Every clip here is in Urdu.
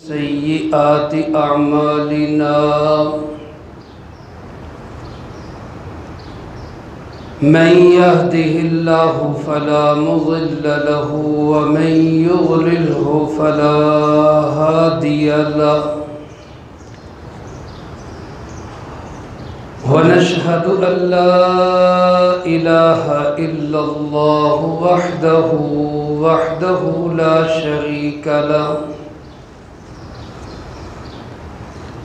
سيئات أعمالنا من يهده الله فلا مضل له ومن يضلله فلا هادي له ونشهد أن لا إله إلا الله وحده لا شريك له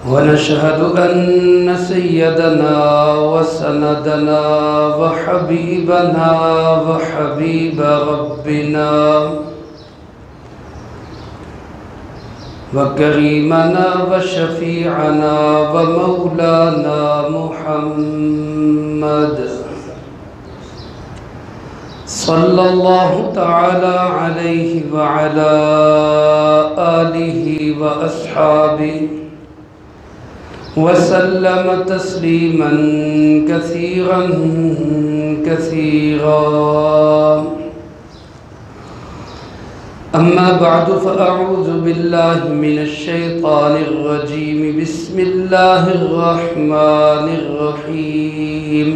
ونشهد أن سيدنا وسندنا وحبيبنا وحبيب ربنا وكريمنا وشفيعنا ومولانا محمد صلى الله تعالى عليه وعلى آله وأصحابه وسلم تسليما كثيرا أما بعد فأعوذ بالله من الشيطان الرجيم بسم الله الرحمن الرحيم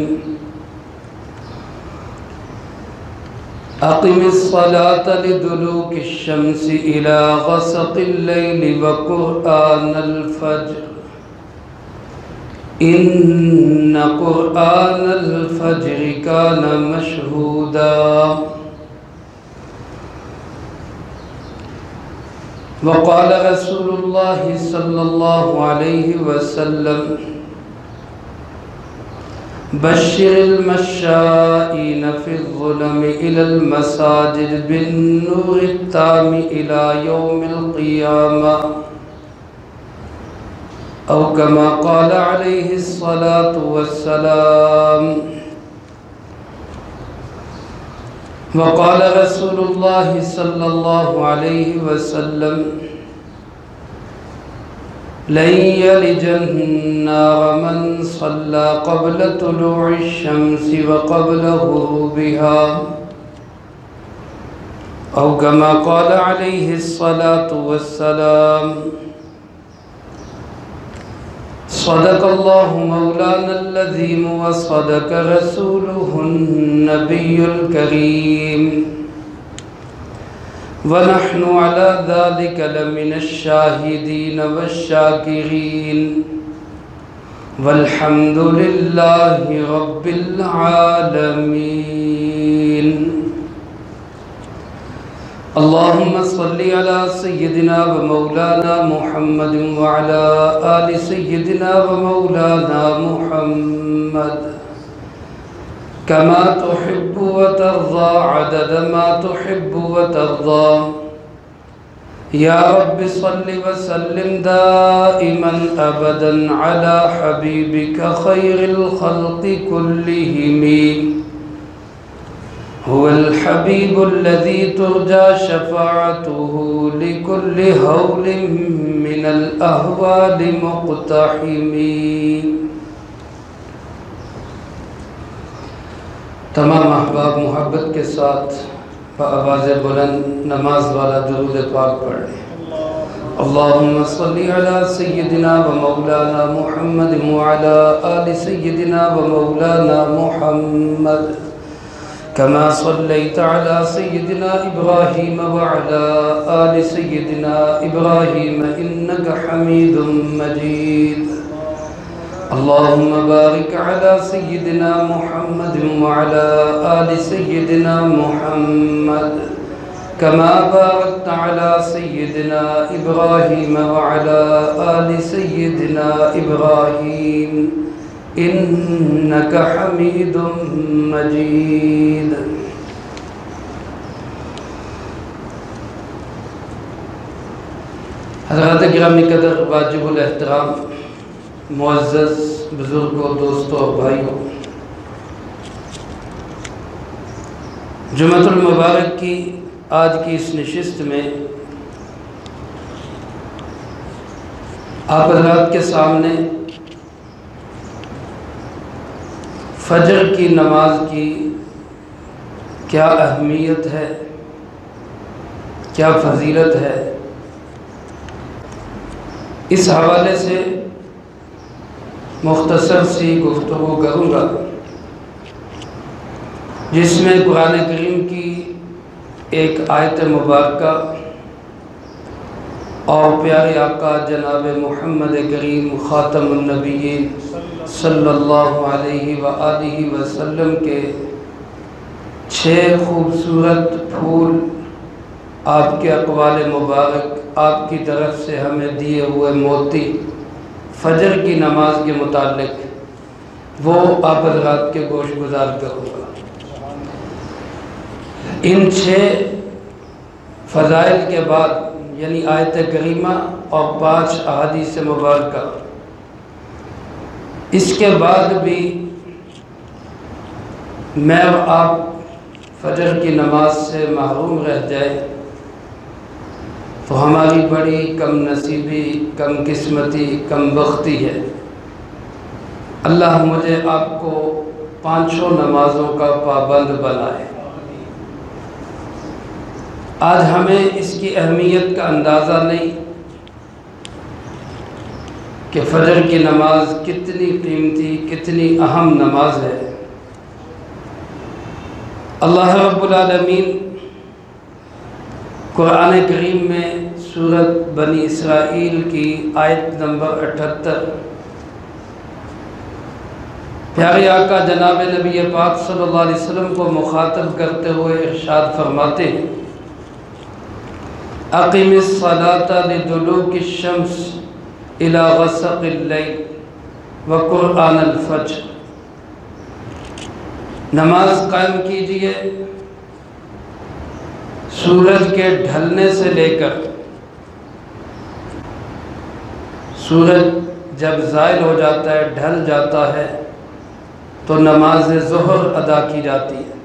أقم الصلاة لدلوك الشمس إلى غسق الليل وقرآن الفجر إن قرآن الفجر كان مشهودا وقال رسول الله صلى الله عليه وسلم بشر المشائين في الظلم إلى المساجد بالنور التام إلى يوم القيامة أو كما قال عليه الصلاة والسلام وقال رسول الله صلى الله عليه وسلم لن يلج النار من صلى قبل طلوع الشمس وقبل غروبها أو كما قال عليه الصلاة والسلام صدق الله مولانا العظيم وصدق رسوله النبي الكريم ونحن على ذلك لمن الشاهدين والشاكرين والحمد لله رب العالمين اللهم صل على سيدنا ومولانا محمد وعلى آل سيدنا ومولانا محمد كما تحب وترضى عدد ما تحب وترضى يا رب صل وسلم دائما أبدا على حبيبك خير الخلق كلهم هو الحبيب الذي ترجى شفاعته لكل هول من الأهوال مقتحم تمام احباب محبت کے ساتھ بآواز بلند نماز والا درود پاک پڑھیں اللهم صل على سيدنا ومولانا محمد وعلى آل سيدنا ومولانا محمد كما صليت على سيدنا إبراهيم وعلى آل سيدنا إبراهيم إنك حميد مجيد اللهم بارك على سيدنا محمد وعلى آل سيدنا محمد كما باركت على سيدنا إبراهيم وعلى آل سيدنا إبراهيم إنك حميد مجيد حضرات گرامی قدر واجب الاحترام معزز بزرگوں دوستوں اور بھائیوں جمعۃ المبارک کی آج کی اس نشست میں آپ حضرات کے سامنے فجر کی نماز کی کیا اہمیت ہے، کیا فضیلت ہے، اس حوالے سے مختصر سی گفتگو کروں گا، جس میں قرآن کریم کی ایک آیت مبارکہ اور پیارے آقا جناب محمد کریم خاتم النبیین صلی اللہ علیہ وآلہ وسلم کے 6 خوبصورت پھول آپ کے اقوال مبارک، آپ کی طرف سے ہمیں دیے ہوئے موتی فجر کی نماز کے متعلق وہ آپ حضرات کے گوش گزار کروں گا۔ ان 6 فضائل کے بعد، یعنی آیت کریمہ اور 5 احادیث مبارکہ، اس کے بعد بھی میں اور آپ فجر کی نماز سے محروم رہ جائے تو ہماری بڑی کم نصیبی، کم قسمتی، کم بختی ہے۔ اللہ مجھے آپ کو 5 نمازوں کا پابند بنائے۔ آج ہمیں اس کی اہمیت کا اندازہ نہیں کہ فجر کی نماز کتنی قیمتی، کتنی اہم نماز ہے۔ اللہ رب العالمین قرآن کریم میں سورۃ بنی اسرائیل کی آیت نمبر 78 پیارے آقا جناب نبی پاک صلی اللہ علیہ وسلم کو مخاطب کرتے ہوئے ارشاد فرماتے ہیں، اقم الصلاۃ لدلوک الشمس الی غسق اللیل وقرآن الفجر، نماز قائم کیجئے سورج کے ڈھلنے سے لے کر سورج جب زائل ہو جاتا ہے، ڈھل جاتا ہے، تو نماز ظہر ادا کی جاتی ہے۔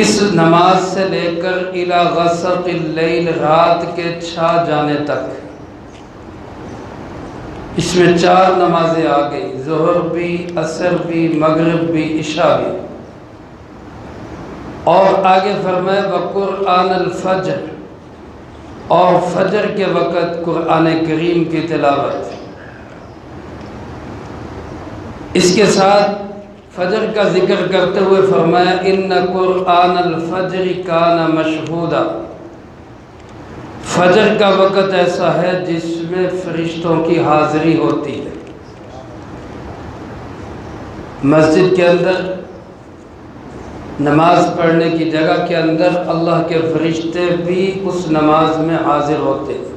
اس نماز سے لے کر الی غسق اللیل، رات کے چھا جانے تک، اس میں 4 نمازیں آ گئی، ظہر بھی، عصر بھی، مغرب بھی، عشاء بھی، اور آگے فرمایا وقرآن الفجر، اور فجر کے وقت قرآن کریم کی تلاوت۔ اس کے ساتھ فجر کا ذکر کرتے ہوئے فرمایا ان قرآن الفجر کان مشہودا، فجر کا وقت ایسا ہے جس میں فرشتوں کی حاضری ہوتی ہے۔ مسجد کے اندر، نماز پڑھنے کی جگہ کے اندر اللہ کے فرشتے بھی اس نماز میں حاضر ہوتے ہیں۔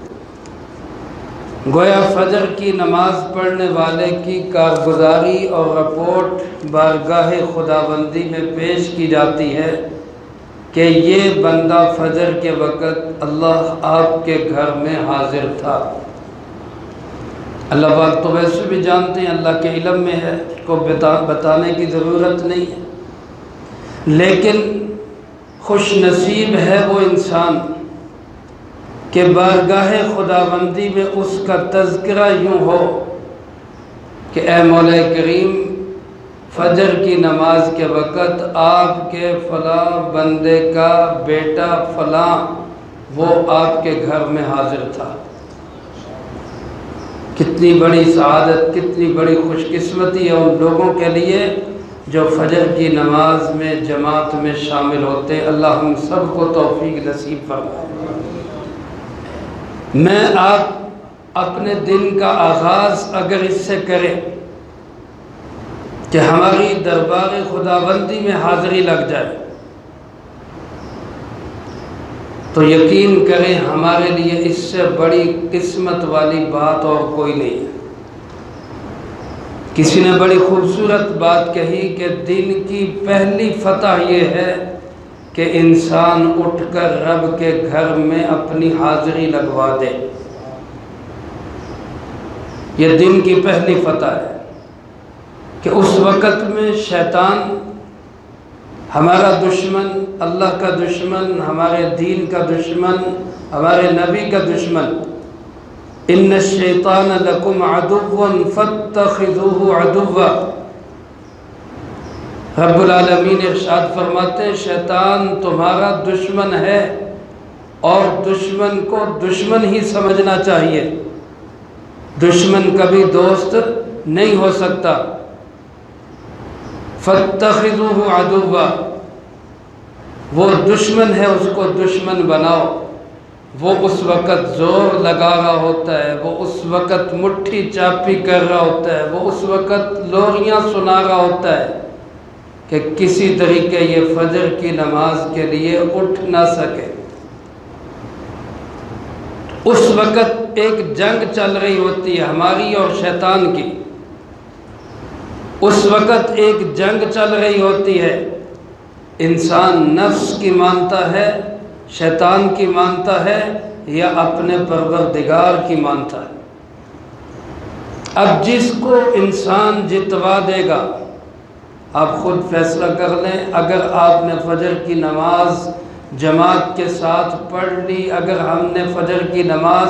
گویا فجر کی نماز پڑھنے والے کی کارگزاری اور رپورٹ بارگاہ خداوندی میں پیش کی جاتی ہے کہ یہ بندہ فجر کے وقت اللہ آپ کے گھر میں حاضر تھا۔ اللہ پاک تو ویسے بھی جانتے ہیں، اللہ کے علم میں ہے، کو بتانے کی ضرورت نہیں ہے، لیکن خوش نصیب ہے وہ انسان کہ بارگاہ خداوندی میں اس کا تذکرہ یوں ہو کہ اے مولا کریم، فجر کی نماز کے وقت آپ کے فلاں بندے کا بیٹا فلاں وہ آپ کے گھر میں حاضر تھا۔ کتنی بڑی سعادت، کتنی بڑی خوش قسمتی ہے ان لوگوں کے لیے جو فجر کی نماز میں جماعت میں شامل ہوتے۔ اللہ ہم سب کو توفیق نصیب فرمائے۔ میں آپ اپنے دن کا آغاز اگر اس سے کریں کہ ہماری دربار خداوندی میں حاضری لگ جائے تو یقین کریں ہمارے لیے اس سے بڑی قسمت والی بات اور کوئی نہیں ہے۔ کسی نے بڑی خوبصورت بات کہی کہ دن کی پہلی فتح یہ ہے کہ انسان اٹھ کر رب کے گھر میں اپنی حاضری لگوا دے۔ یہ دن کی پہلی فتح ہے کہ اس وقت میں شیطان ہمارا دشمن، اللہ کا دشمن، ہمارے دین کا دشمن، ہمارے نبی کا دشمن، ان الشیطان لکم عدو فاتخذوہ عدوا، رب العالمین ارشاد فرماتے ہیں شیطان تمہارا دشمن ہے اور دشمن کو دشمن ہی سمجھنا چاہیے، دشمن کبھی دوست نہیں ہو سکتا۔ فَاتَّخِذُوهُ عَدُوًّا، وہ دشمن ہے اس کو دشمن بناؤ، وہ اس وقت زور لگا رہا ہوتا ہے، وہ اس وقت مٹھی چاپی کر رہا ہوتا ہے، وہ اس وقت لوریاں سنا رہا ہوتا ہے کہ کسی طریقے یہ فجر کی نماز کے لیے اٹھ نہ سکے۔ اس وقت ایک جنگ چل رہی ہوتی ہے ہماری اور شیطان کی، اس وقت ایک جنگ چل رہی ہوتی ہے، انسان نفس کی مانتا ہے، شیطان کی مانتا ہے، یا اپنے پروردگار کی مانتا ہے۔ اب جس کو انسان جتوا دے گا، آپ خود فیصلہ کر لیں، اگر آپ نے فجر کی نماز جماعت کے ساتھ پڑھ لی، اگر ہم نے فجر کی نماز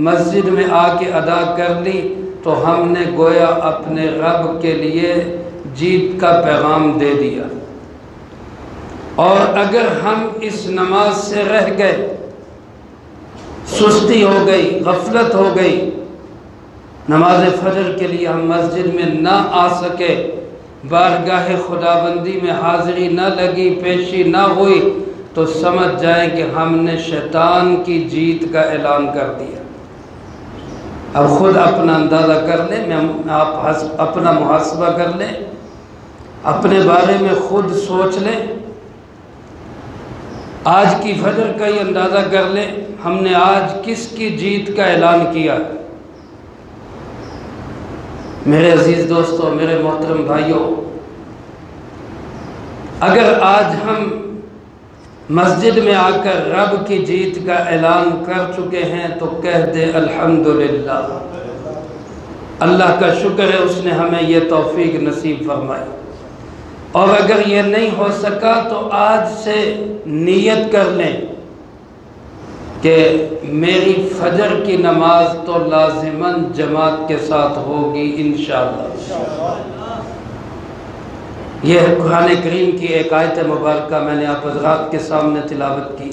مسجد میں آ کے ادا کر لی، تو ہم نے گویا اپنے رب کے لیے جیت کا پیغام دے دیا۔ اور اگر ہم اس نماز سے رہ گئے، سستی ہو گئی، غفلت ہو گئی، نماز فجر کے لیے ہم مسجد میں نہ آ سکے، بارگاہ خداوندی میں حاضری نہ لگی، پیشی نہ ہوئی، تو سمجھ جائیں کہ ہم نے شیطان کی جیت کا اعلان کر دیا۔ اب خود اپنا اندازہ کر لیں، آپ اپنا محاسبہ کر لیں، اپنے بارے میں خود سوچ لیں، آج کی فجر کا ہی اندازہ کر لیں، ہم نے آج کس کی جیت کا اعلان کیا؟ میرے عزیز دوستو، میرے محترم بھائیوں، اگر آج ہم مسجد میں آ کر رب کی جیت کا اعلان کر چکے ہیں تو کہہ دے الحمدللہ، اللہ کا شکر ہے اس نے ہمیں یہ توفیق نصیب فرمائی۔ اور اگر یہ نہیں ہو سکا تو آج سے نیت کر لیں کہ میری فجر کی نماز تو لازماً جماعت کے ساتھ ہوگی انشاءاللہ۔ یہ قرآن کریم کی ایک آیت مبارکہ میں نے آپ حضرات کے سامنے تلاوت کی۔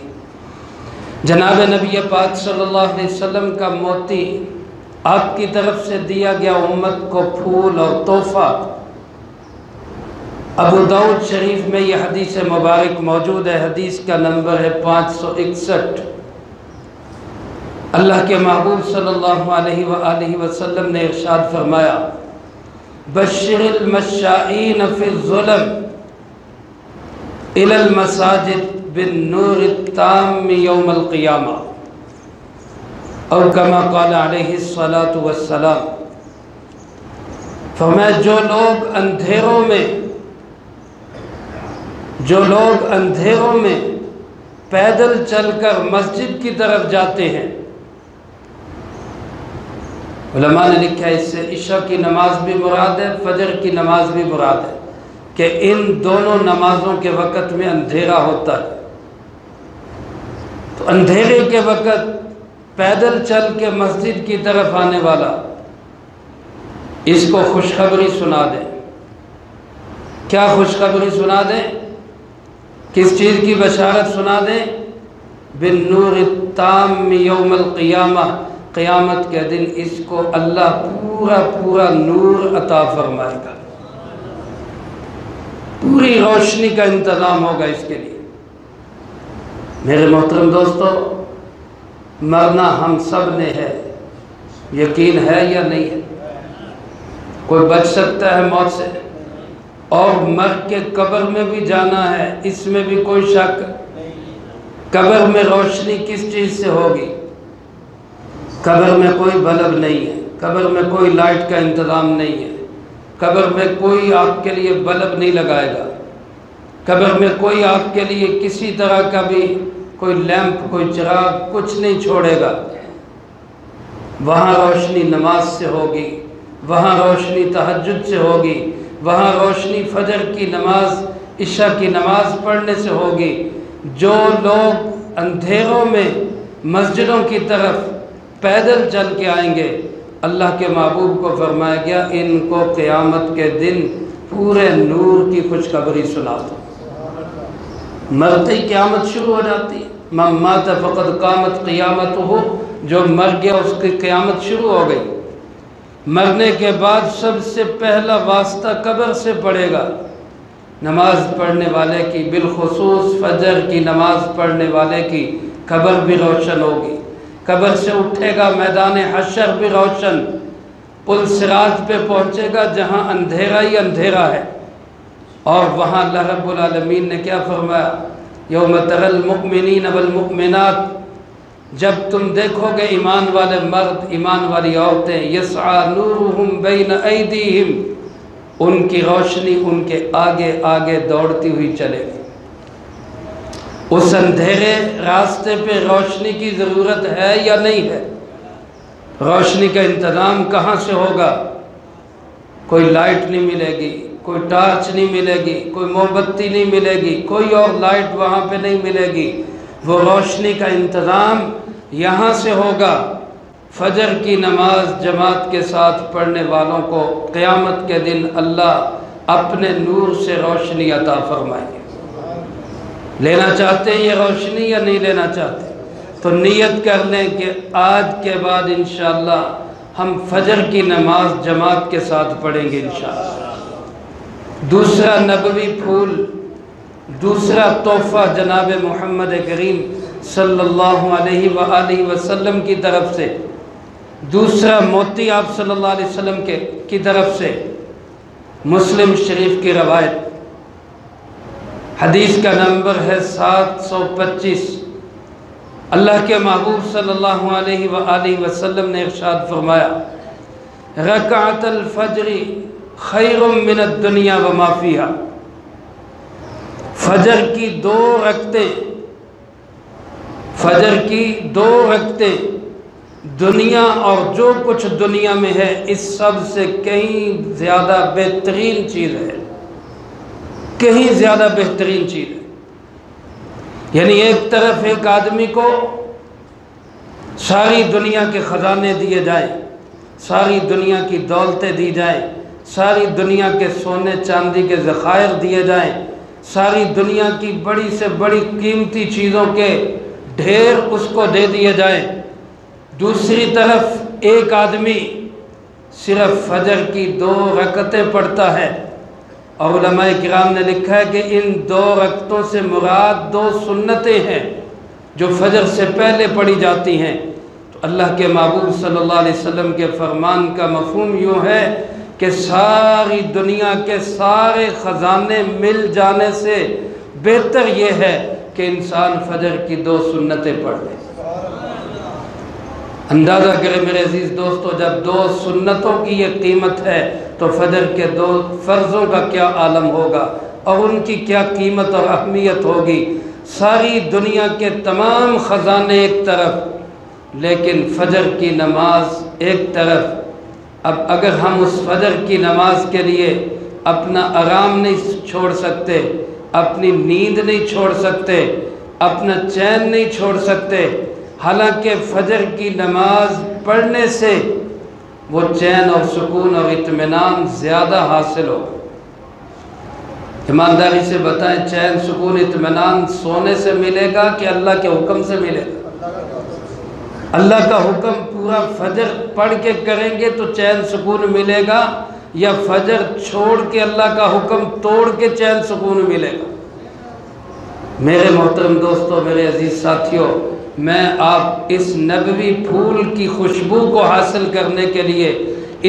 جناب نبی پاک صلی اللہ علیہ وسلم کا موتی آپ کی طرف سے دیا گیا امت کو پھول اور تحفہ۔ ابو داؤد شریف میں یہ حدیث مبارک موجود ہے، حدیث کا نمبر ہے 561۔ اللہ کے محبوب صلی اللہ علیہ وآلہ وسلم نے ارشاد فرمایا، بشر المشائین فی الظلم الی المساجد بالنور التام یوم القیامہ، اور کما قال علیہ الصلاۃ والسلام، فرمایا جو لوگ اندھیروں میں پیدل چل کر مسجد کی طرف جاتے ہیں، علماء نے لکھا ہے اس سے عشاء کی نماز بھی مراد ہے، فجر کی نماز بھی مراد ہے، کہ ان دونوں نمازوں کے وقت میں اندھیرا ہوتا ہے، تو اندھیرے کے وقت پیدل چل کے مسجد کی طرف آنے والا، اس کو خوشخبری سنا دیں۔ کیا خوشخبری سنا دیں؟ کس چیز کی بشارت سنا دیں؟ بالنور التام یوم القیامہ، قیامت کے دن اس کو اللہ پورا نور عطا فرمائے گا، پوری روشنی کا انتظام ہوگا اس کے لیے۔ میرے محترم دوستو، مرنا ہم سب نے ہے، یقین ہے یا نہیں ہے؟ کوئی بچ سکتا ہے موت سے؟ اور مر کے قبر میں بھی جانا ہے، اس میں بھی کوئی شک؟ قبر میں روشنی کس چیز سے ہوگی؟ قبر میں کوئی بلب نہیں ہے، قبر میں کوئی لائٹ کا انتظام نہیں ہے، قبر میں کوئی آپ کے لیے بلب نہیں لگائے گا، قبر میں کوئی آپ کے لیے کسی طرح کا بھی کوئی لیمپ، کوئی چراغ، کچھ نہیں چھوڑے گا۔ وہاں روشنی نماز سے ہوگی، وہاں روشنی تہجد سے ہوگی، وہاں روشنی فجر کی نماز، عشاء کی نماز پڑھنے سے ہوگی۔ جو لوگ اندھیروں میں مسجدوں کی طرف پیدل چل کے آئیں گے، اللہ کے محبوب کو فرمایا گیا ان کو قیامت کے دن پورے نور کی خوشخبری سنا دو۔ مرتے ہی قیامت شروع ہو جاتی ہے۔ من مات فقد قامت قیامتہ، جو مر گیا اس کی قیامت شروع ہو گئی۔ مرنے کے بعد سب سے پہلا واسطہ قبر سے پڑے گا، نماز پڑھنے والے کی، بالخصوص فجر کی نماز پڑھنے والے کی قبر بھی روشن ہوگی۔ قبر سے اٹھے گا، میدان حشر بھی روشن، پل صراط پہ پہنچے گا جہاں اندھیرا ہی اندھیرا ہے، اور وہاں اللہ رب العالمین نے کیا فرمایا؟ یوم تری المؤمنین والمؤمنات، جب تم دیکھو گے ایمان والے مرد، ایمان والی عورتیں، یسعی نورہم بین ایدیہم، ان کی روشنی ان کے آگے آگے دوڑتی ہوئی چلے گی۔ اس اندھیرے راستے پہ روشنی کی ضرورت ہے یا نہیں ہے؟ روشنی کا انتظام کہاں سے ہوگا؟ کوئی لائٹ نہیں ملے گی، کوئی ٹارچ نہیں ملے گی، کوئی موم بتی نہیں ملے گی، کوئی اور لائٹ وہاں پہ نہیں ملے گی۔ وہ روشنی کا انتظام یہاں سے ہوگا۔ فجر کی نماز جماعت کے ساتھ پڑھنے والوں کو قیامت کے دن اللہ اپنے نور سے روشنی عطا فرمائے گے۔ لینا چاہتے ہیں یہ روشنی یا نہیں لینا چاہتے؟ تو نیت کر لیں کہ آج کے بعد انشاءاللہ ہم فجر کی نماز جماعت کے ساتھ پڑھیں گے انشاءاللہ۔ دوسرا نبوی پھول، دوسرا تحفہ جناب محمد کریم صلی اللہ علیہ وآلہ وسلم کی طرف سے، دوسرا موتی آپ صلی اللہ علیہ وسلم کی طرف سے، مسلم شریف کی روایت، حدیث کا نمبر ہے 725۔ اللہ کے محبوب صلی اللہ علیہ وآلہ وسلم نے ارشاد فرمایا، رکعت الفجر خیر من الدنیا وما فیہا، فجر کی دو رکعتیں دنیا اور جو کچھ دنیا میں ہے اس سب سے کہیں زیادہ بہترین چیز ہے، کہیں زیادہ بہترین چیز ہے۔ یعنی ایک طرف ایک آدمی کو ساری دنیا کے خزانے دیے جائیں، ساری دنیا کی دولتیں دی جائیں، ساری دنیا کے سونے چاندی کے ذخائر دیے جائیں، ساری دنیا کی بڑی سے بڑی قیمتی چیزوں کے ڈھیر اس کو دے دیے جائیں، دوسری طرف ایک آدمی صرف فجر کی 2 رکعتیں پڑھتا ہے، اور علماء کرام نے لکھا ہے کہ ان 2 رکعتوں سے مراد 2 سنتیں ہیں جو فجر سے پہلے پڑھی جاتی ہیں۔ تو اللہ کے محبوب صلی اللہ علیہ وسلم کے فرمان کا مفہوم یوں ہے کہ ساری دنیا کے سارے خزانے مل جانے سے بہتر یہ ہے کہ انسان فجر کی 2 سنتیں پڑھ لے۔ اندازہ کریں میرے عزیز دوستو، جب 2 سنتوں کی یہ قیمت ہے تو فجر کے 2 فرضوں کا کیا عالم ہوگا اور ان کی کیا قیمت اور اہمیت ہوگی۔ ساری دنیا کے تمام خزانے ایک طرف، لیکن فجر کی نماز ایک طرف۔ اب اگر ہم اس فجر کی نماز کے لیے اپنا آرام نہیں چھوڑ سکتے، اپنی نیند نہیں چھوڑ سکتے، اپنا چین نہیں چھوڑ سکتے، حالانکہ فجر کی نماز پڑھنے سے وہ چین اور سکون اور اطمینان زیادہ حاصل ہو۔ ایمانداری سے بتائیں، چین سکون اطمینان سونے سے ملے گا کہ اللہ کے حکم سے ملے گا؟ اللہ کا حکم پورا فجر پڑھ کے کریں گے تو چین سکون ملے گا، یا فجر چھوڑ کے اللہ کا حکم توڑ کے چین سکون ملے گا؟ میرے محترم دوستو، میرے عزیز ساتھیوں، میں آپ اس نبوی پھول کی خوشبو کو حاصل کرنے کے لیے،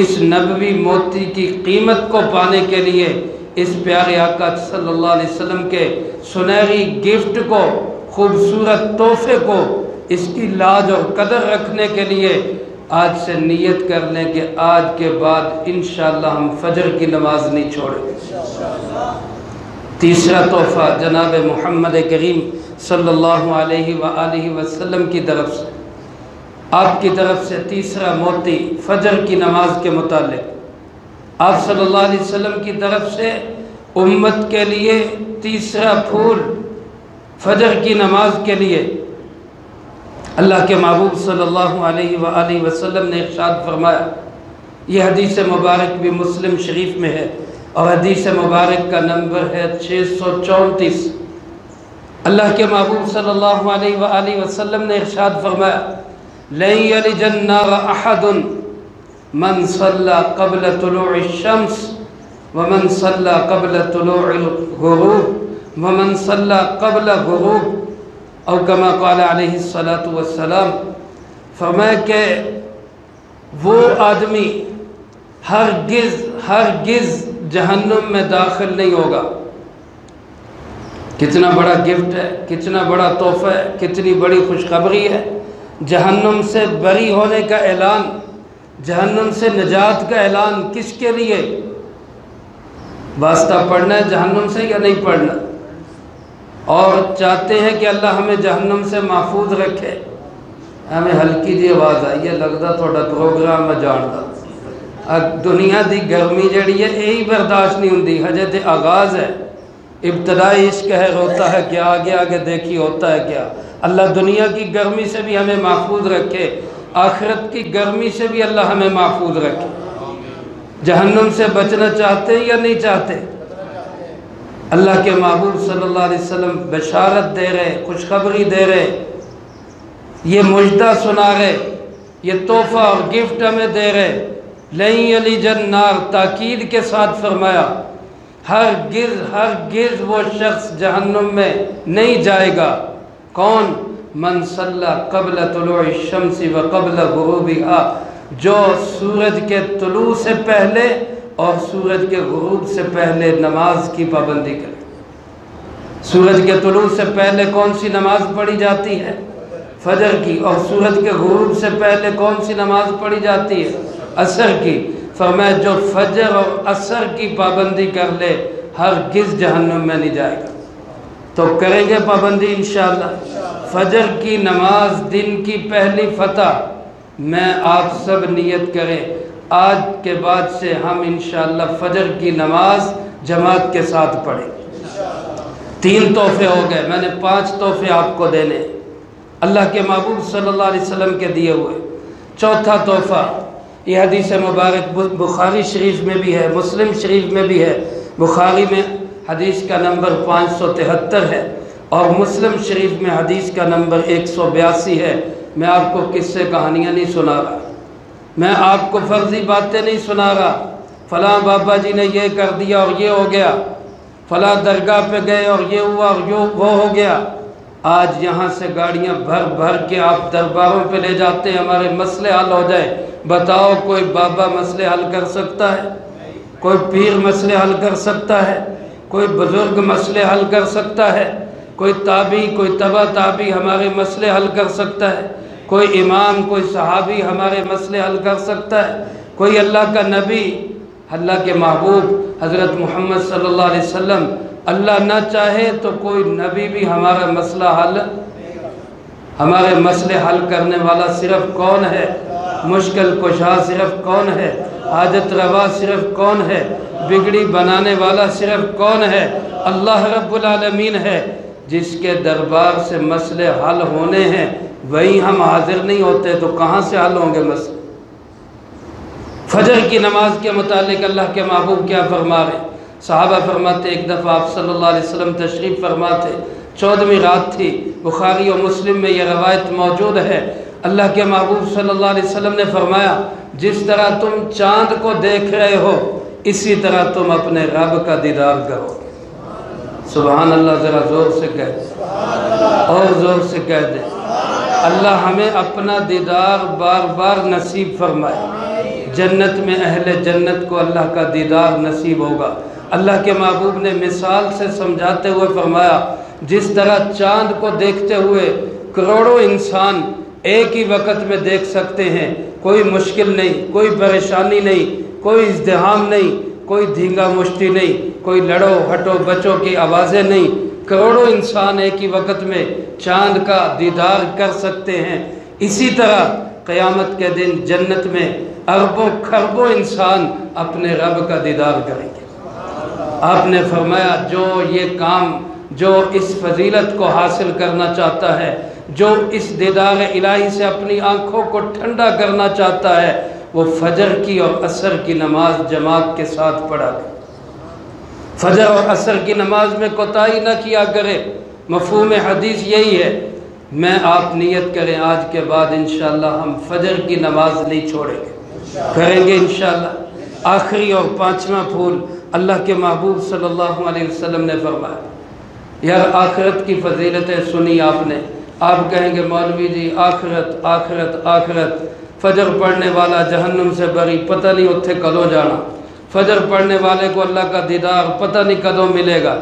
اس نبوی موتی کی قیمت کو پانے کے لیے، اس پیارے آقا صلی اللہ علیہ وسلم کے سنہری گفٹ کو، خوبصورت تحفے کو، اس کی لاج اور قدر رکھنے کے لیے آج سے نیت کر لیں کہ آج کے بعد انشاءاللہ ہم فجر کی نماز نہیں چھوڑیں گے۔ تیسرا تحفہ جناب محمد کریم صلی اللہ علیہ وآلہ وسلم کی طرف سے، آپ کی طرف سے تیسرا موتی فجر کی نماز کے متعلق، آپ صلی اللہ علیہ وسلم کی طرف سے امت کے لیے تیسرا پھول فجر کی نماز کے لیے، اللہ کے محبوب صلی اللہ علیہ وآلہ وسلم نے ارشاد فرمایا، یہ حدیث مبارک بھی مسلم شریف میں ہے اور حدیث مبارک کا نمبر ہے 634۔ اللہ کے محبوب صلی اللہ علیہ وآلہ وسلم نے ارشاد فرمایا لن یلج النار احد من صلى قبل طلوع الشمس ومن صلى قبل طلوع الغروب ومن صلى قبل غروب او كما قال علیہ الصلاۃ والسلام. فرمایا کہ وہ آدمی ہرگز جہنم میں داخل نہیں ہوگا. کتنا بڑا گفٹ ہے، کتنا بڑا تحفہ ہے، کتنی بڑی خوشخبری ہے. جہنم سے بری ہونے کا اعلان، جہنم سے نجات کا اعلان کس کے لیے؟ واسطہ پڑھنا ہے جہنم سے یا نہیں پڑھنا؟ اور چاہتے ہیں کہ اللہ ہمیں جہنم سے محفوظ رکھے. ہمیں ہلکی جی آواز آئی ہے، لگتا تھوڑا پروگرام میں جانتا. دنیا دی گرمی جڑی ہے یہی برداشت نہیں ہوندی. ہجے تے آغاز ہے، ابتدائی عشق ہے، روتا ہے کیا، آگے آگے دیکھی ہوتا ہے کیا. اللہ دنیا کی گرمی سے بھی ہمیں محفوظ رکھے، آخرت کی گرمی سے بھی اللہ ہمیں محفوظ رکھے. جہنم سے بچنا چاہتے ہیں یا نہیں چاہتے؟ اللہ کے محبوب صلی اللہ علیہ وسلم بشارت دے رہے، خوشخبری دے رہے، یہ مجدہ سنا رہے، یہ تحفہ اور گفٹ ہمیں دے رہے. لن یلج النار، تاکید کے ساتھ فرمایا ہرگز وہ شخص جہنم میں نہیں جائے گا. کون؟ من صلی قبل طلوع الشمس و قبل غروبها، جو سورج کے طلوع سے پہلے اور سورج کے غروب سے پہلے نماز کی پابندی کرے. سورج کے طلوع سے پہلے کون سی نماز پڑھی جاتی ہے؟ فجر کی. اور سورج کے غروب سے پہلے کون سی نماز پڑھی جاتی ہے؟ عصر کی. فرمایا جو فجر اور عصر کی پابندی کر لے ہرگز جہنم میں نہیں جائے گا. تو کریں گے پابندی انشاءاللہ. فجر کی نماز دن کی پہلی فتح. میں آپ سب نیت کریں آج کے بعد سے ہم انشاءاللہ فجر کی نماز جماعت کے ساتھ پڑھیں. 3 تحفے ہو گئے، میں نے 5 تحفے آپ کو دینے اللہ کے محبوب صلی اللہ علیہ وسلم کے دیے ہوئے. 4تھا تحفہ، یہ حدیث مبارک بخاری شریف میں بھی ہے، مسلم شریف میں بھی ہے. بخاری میں حدیث کا نمبر 573 ہے اور مسلم شریف میں حدیث کا نمبر 182 ہے. میں آپ کو قصے کہانیاں نہیں سنا رہا، میں آپ کو فرضی باتیں نہیں سنا رہا. فلاں بابا جی نے یہ کر دیا اور یہ ہو گیا، فلاں درگاہ پہ گئے اور یہ ہوا اور وہ ہو گیا. آج یہاں سے گاڑیاں بھر کے آپ درباروں پہ لے جاتے ہیں ہمارے مسئلے حل ہو جائے. بتاؤ کوئی بابا مسئلے حل کر سکتا ہے؟ کوئی پیر مسئلے حل کر سکتا ہے؟ کوئی بزرگ مسئلے حل کر سکتا ہے؟ کوئی تابعی، کوئی تبع تابعی ہمارے مسئلے حل کر سکتا ہے؟ کوئی امام، کوئی صحابی ہمارے مسئلے حل کر سکتا ہے؟ کوئی اللہ کا نبی، اللہ کے محبوب حضرت محمد صلی اللہ علیہ وسلم، اللہ نہ چاہے تو کوئی نبی بھی ہمارا مسئلہ ہمارے مسئلے حل کرنے والا صرف کون ہے؟ مشکل کشا صرف کون ہے؟ حاجت روا صرف کون ہے؟ بگڑی بنانے والا صرف کون ہے؟ اللہ رب العالمین ہے. جس کے دربار سے مسئلے حل ہونے ہیں وہی ہم حاضر نہیں ہوتے تو کہاں سے حل ہوں گے مسئلے؟ فجر کی نماز کے متعلق اللہ کے محبوب کیا فرما رہے ہیں؟ صحابہ فرماتے ایک دفعہ آپ صلی اللہ علیہ وسلم تشریف فرماتے، 14ویں رات تھی. بخاری اور مسلم میں یہ روایت موجود ہے. اللہ کے محبوب صلی اللہ علیہ وسلم نے فرمایا جس طرح تم چاند کو دیکھ رہے ہو اسی طرح تم اپنے رب کا دیدار کرو. سبحان اللہ، ذرا زور سے کہہ دے اور زور سے کہہ دے. اللہ ہمیں اپنا دیدار بار بار نصیب فرمائے. جنت میں اہل جنت کو اللہ کا دیدار نصیب ہوگا. اللہ کے محبوب نے مثال سے سمجھاتے ہوئے فرمایا جس طرح چاند کو دیکھتے ہوئے کروڑوں انسان ایک ہی وقت میں دیکھ سکتے ہیں، کوئی مشکل نہیں، کوئی پریشانی نہیں، کوئی ازدحام نہیں، کوئی دھینگا مشتی نہیں، کوئی لڑو ہٹو بچوں کی آوازیں نہیں، کروڑوں انسان ایک ہی وقت میں چاند کا دیدار کر سکتے ہیں. اسی طرح قیامت کے دن جنت میں اربوں کھربوں انسان اپنے رب کا دیدار کریں گے. آپ نے فرمایا جو یہ کام، جو اس فضیلت کو حاصل کرنا چاہتا ہے، جو اس دیدار الہی سے اپنی آنکھوں کو ٹھنڈا کرنا چاہتا ہے، وہ فجر کی اور عصر کی نماز جماعت کے ساتھ پڑھا کرے. فجر اور عصر کی نماز میں کوتاہی نہ کیا کرے. مفہوم حدیث یہی ہے۔ میں آپ نیت کریں آج کے بعد انشاءاللہ ہم فجر کی نماز نہیں چھوڑیں گے، کریں گے انشاءاللہ۔ آخری اور پانچواں پھول، اللہ کے محبوب صلی اللہ علیہ وسلم نے فرمایا، یار آخرت کی فضیلتیں سنی آپ نے، آپ کہیں گے مولوی جی آخرت آخرت آخرت، فجر پڑھنے والا جہنم سے بری، پتہ نہیں اتھے کدوں جانا، فجر پڑھنے والے کو اللہ کا دیدار پتہ نہیں کدوں ملے گا۔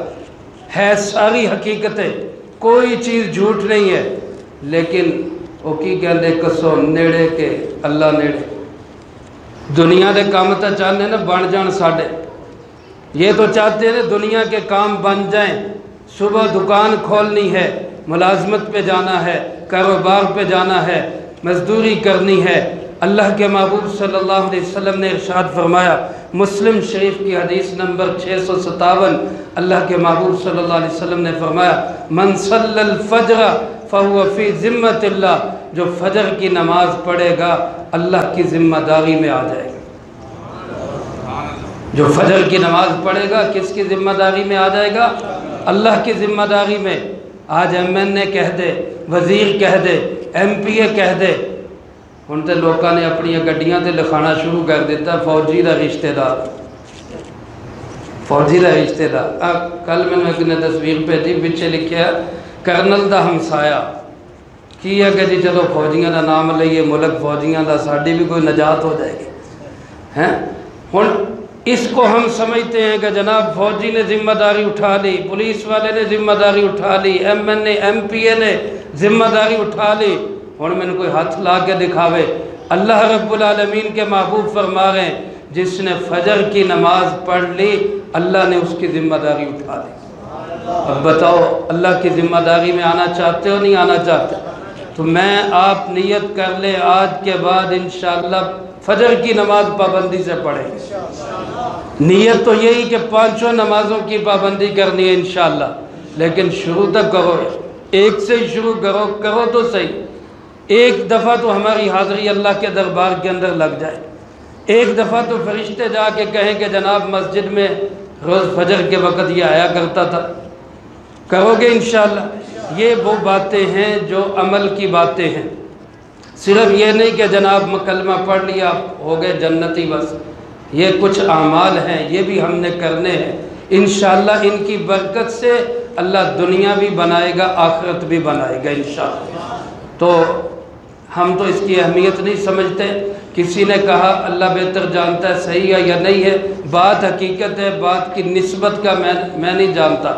ہے ساری حقیقتیں، کوئی چیز جھوٹ نہیں ہے، لیکن وہ کی کہندے کسو نیڑے کے اللہ نیڑے، دنیا دے کام تا چاہنے نا بن جان ساڑے، یہ تو چاہتے ہیں دنیا کے کام بن جائیں، صبح دکان کھولنی ہے، ملازمت پہ جانا ہے، کاروبار پہ جانا ہے، مزدوری کرنی ہے۔ اللہ کے محبوب صلی اللہ علیہ وسلم نے ارشاد فرمایا، مسلم شریف کی حدیث نمبر 657، اللہ کے محبوب صلی اللہ علیہ وسلم نے فرمایا، من صلی الفجر فہو فی ذمت اللہ، جو فجر کی نماز پڑھے گا اللہ کی ذمہ داری میں آ جائے گا۔ جو فجر کی نماز پڑھے گا کس کی ذمہ داری میں آ جائے گا؟ اللہ کی ذمہ داری میں۔ آج ایم این اے کہہ دے، وزیر کہہ دے، ایم پی اے کہہ دے، ہن تے لوکاں نے اپنی گڈیاں تے لکھانا شروع کر دیتا فوجی دا رشتہ دار، فوجی دا رشتہ دار۔ کل میں نے ایک نے تصویر بھیجی، پیچھے لکھیا کرنل دا ہمسایا، کی ہے کہ جی چلو فوجیاں دا نام لئیے، ملک فوجیاں دا، ساڑی بھی کوئی نجات ہو جائے گی۔ ہن اس کو ہم سمجھتے ہیں کہ جناب فوجی نے ذمہ داری اٹھا لی، پولیس والے نے ذمہ داری اٹھا لی، M N A M P A نے ذمہ داری اٹھا لی، ہن میں نے کوئی ہاتھ لا کے دکھاوے۔ اللہ رب العالمین کے محبوب فرما رہے ہیں، جس نے فجر کی نماز پڑھ لی اللہ نے اس کی ذمہ داری اٹھا لی۔ اب بتاؤ اللہ کی ذمہ داری میں آنا چاہتے ہو نہیں آنا چاہتے؟ تو میں آپ نیت کر لیں آج کے بعد انشاءاللہ فجر کی نماز پابندی سے پڑھیں گے۔ نیت تو یہی کہ پانچوں نمازوں کی پابندی کرنی ہے انشاءاللہ، لیکن شروع تک کرو، ایک سے شروع کرو تو صحیح۔ ایک دفعہ تو ہماری حاضری اللہ کے دربار کے اندر لگ جائے، ایک دفعہ تو فرشتے جا کے کہیں کہ جناب مسجد میں روز فجر کے وقت یہ آیا کرتا تھا، کرو گے انشاءاللہ۔ یہ وہ باتیں ہیں جو عمل کی باتیں ہیں، صرف یہ نہیں کہ جناب کلمہ پڑھ لیا ہو گئے جنتی بس، یہ کچھ اعمال ہیں یہ بھی ہم نے کرنے ہیں انشاءاللہ۔ ان کی برکت سے اللہ دنیا بھی بنائے گا آخرت بھی بنائے گا انشاءاللہ۔ تو ہم تو اس کی اہمیت نہیں سمجھتے، کسی نے کہا اللہ بہتر جانتا ہے صحیح ہے یا نہیں ہے، بات حقیقت ہے، بات کی نسبت کا میں نہیں جانتا۔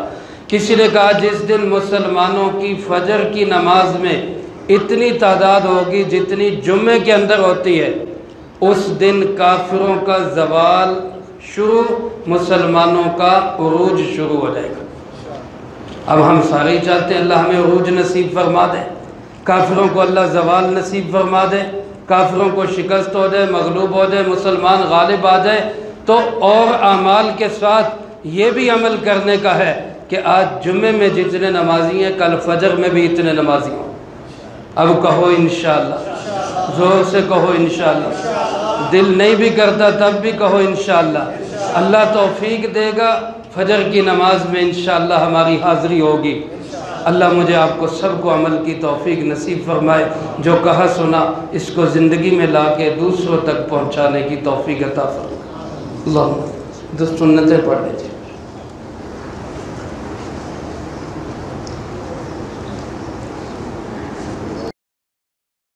کسی نے کہا جس دن مسلمانوں کی فجر کی نماز میں اتنی تعداد ہوگی جتنی جمعے کے اندر ہوتی ہے، اس دن کافروں کا زوال شروع، مسلمانوں کا عروج شروع ہو جائے گا۔ اب ہم سارے ہی چاہتے ہیں اللہ ہمیں عروج نصیب فرما دے، کافروں کو اللہ زوال نصیب فرما دے، کافروں کو شکست ہو جائے، مغلوب ہو جائے، مسلمان غالب آ جائے۔ تو اور اعمال کے ساتھ یہ بھی عمل کرنے کا ہے کہ آج جمعے میں جتنے نمازی ہیں کل فجر میں بھی اتنے نمازی ہوں۔ اب کہو انشاءاللہ، زور سے کہو انشاءاللہ، دل نہیں بھی کرتا تب بھی کہو انشاءاللہ۔ اللہ توفیق دے گا، فجر کی نماز میں انشاءاللہ ہماری حاضری ہوگی۔ اللہ مجھے آپ کو سب کو عمل کی توفیق نصیب فرمائے، جو کہا سنا اس کو زندگی میں لا کے دوسروں تک پہنچانے کی توفیق عطا فرمائے۔ اللہ سنتیں پڑھ لیجیے۔